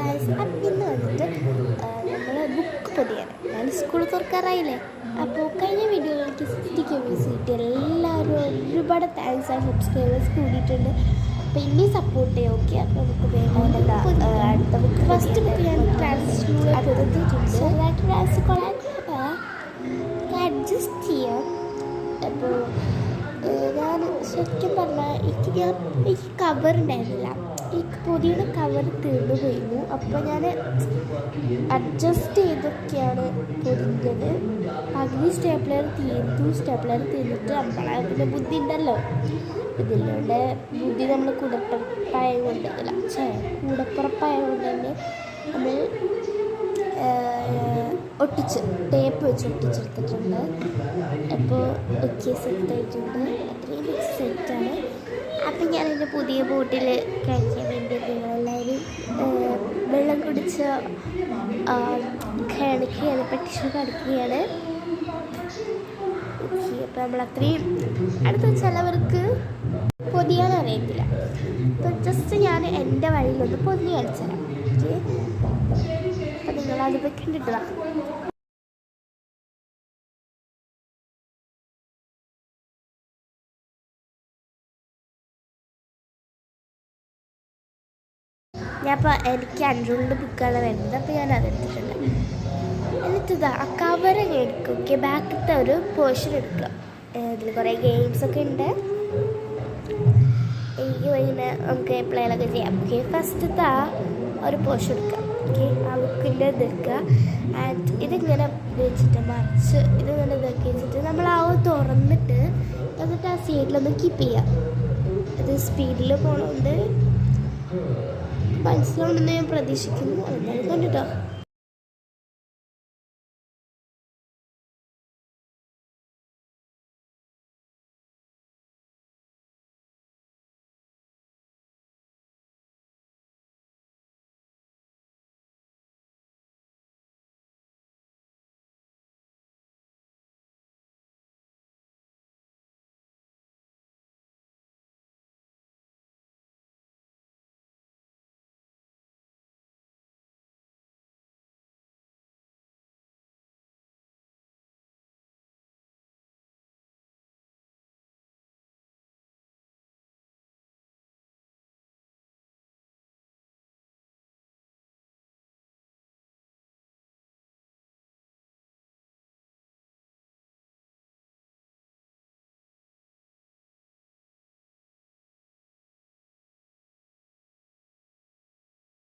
Guys, അപ്പം ഇന്ന് വന്നിട്ട് നമ്മൾ ബുക്ക് പൊതിയാണ്. ഞാൻ സ്കൂൾ തുറക്കാറായില്ലേ. അപ്പോൾ കഴിഞ്ഞ വീഡിയോയിലേക്ക് 60K വ്യൂസ് കിട്ടി. എല്ലാവരും ഒരുപാട് താങ്ക്സ്. ആ സബ്സ്ക്രൈബേഴ്സ് കൂടിയിട്ടുണ്ട്. അപ്പോൾ ഇനി സപ്പോർട്ട് ചെയ്യാം. ഓക്കെ, അപ്പോൾ നമുക്ക് വേഗം അടുത്ത ബുക്ക്. ഫസ്റ്റ് ബുക്ക് ഞാൻ ട്രാൻസ്ലൂടെ പൊതിഞ്ഞിട്ടുണ്ട്. ചെറുതായിട്ട് ട്രാൻസ് അഡ്ജസ്റ്റ് ചെയ്യാം. അപ്പോൾ ഞാൻ ശരിക്കും പറഞ്ഞാൽ എനിക്ക് കവർ ഉണ്ടായിരുന്നില്ല. ഈ പൊതിയുടെ കവർ തീർന്നു പോയിരുന്നു. അപ്പോൾ ഞാൻ അഡ്ജസ്റ്റ് ചെയ്തൊക്കെയാണ് പൊതിഞ്ഞത്. പകുതി സ്റ്റേപ്ലർ തീർന്നിട്ട് നമ്മളെ പിന്നെ ബുദ്ധി ഉണ്ടല്ലോ, ഇതിലൂടെ ബുദ്ധി നമ്മൾ കൂടപ്പുറപ്പായ കൊണ്ട് തന്നെ നമ്മൾ ടേപ്പ് വെച്ച് ഒട്ടിച്ചെടുത്തിട്ടുണ്ട്. അപ്പോൾ ഓക്കെ, സെറ്റായിട്ടുണ്ട്. അത്രയും സെറ്റാണ്. അപ്പം ഞാനെൻ്റെ പുതിയ ബോട്ടിൽ കഴിക്കാൻ വേണ്ടി നിങ്ങളെല്ലാവരും വെള്ളം കുടിച്ച് കിടക്കുകയാണ്, പെട്ടിഷൻ കിടക്കുകയാണ്. ഓക്കെ, അപ്പോൾ നമ്മളത്രയും അടുത്ത ചിലവർക്ക് പൊതിയാൻ അറിയത്തില്ല. അപ്പോൾ ജസ്റ്റ് ഞാൻ എൻ്റെ വഴിയിലൊന്ന് പൊതിഞ്ഞ് കാണിച്ചു തരാം. ഓക്കെ, അപ്പം നിങ്ങളത് വെക്കണ്ടിട്ടതാ. ഞാനിപ്പോൾ എനിക്ക് അൻഡ്രോയിഡ് ബുക്കാണ് വരുന്നത്. അപ്പോൾ ഞാൻ അതെടുത്തിട്ടുണ്ട്. എന്നിട്ടിതാ ആ കവറൊക്കെ എടുക്കും. ഓക്കെ, ബാക്കിലത്തെ ഒരു പോർഷൻ എടുക്കുക. ഇതിൽ കുറേ ഗെയിംസൊക്കെ ഉണ്ട്. ഇങ്ങനെ നമുക്ക് പ്ലേകളൊക്കെ ചെയ്യാം. ഓക്കെ, ഫസ്റ്റത്തെ ഒരു പോർഷൻ എടുക്കുക. ഓക്കെ, ആ ബുക്കിൻ്റെ ഇതെടുക്കുക. ആൻഡ് ഇതിങ്ങനെ വെച്ചിട്ട് മറിച്ച് ഇതിങ്ങനെ ഇതാക്കി വെച്ചിട്ട് നമ്മൾ ആ തുറന്നിട്ട് എന്നിട്ട് ആ സൈഡിലൊന്ന് കീപ്പ് ചെയ്യാം. അത് സ്പീഡിൽ പോകണമുണ്ട്. മനസ്സിലുണ്ടെന്ന് ഞാൻ പ്രതീക്ഷിക്കുന്നു. എന്തായാലും കണ്ടിട്ടോ.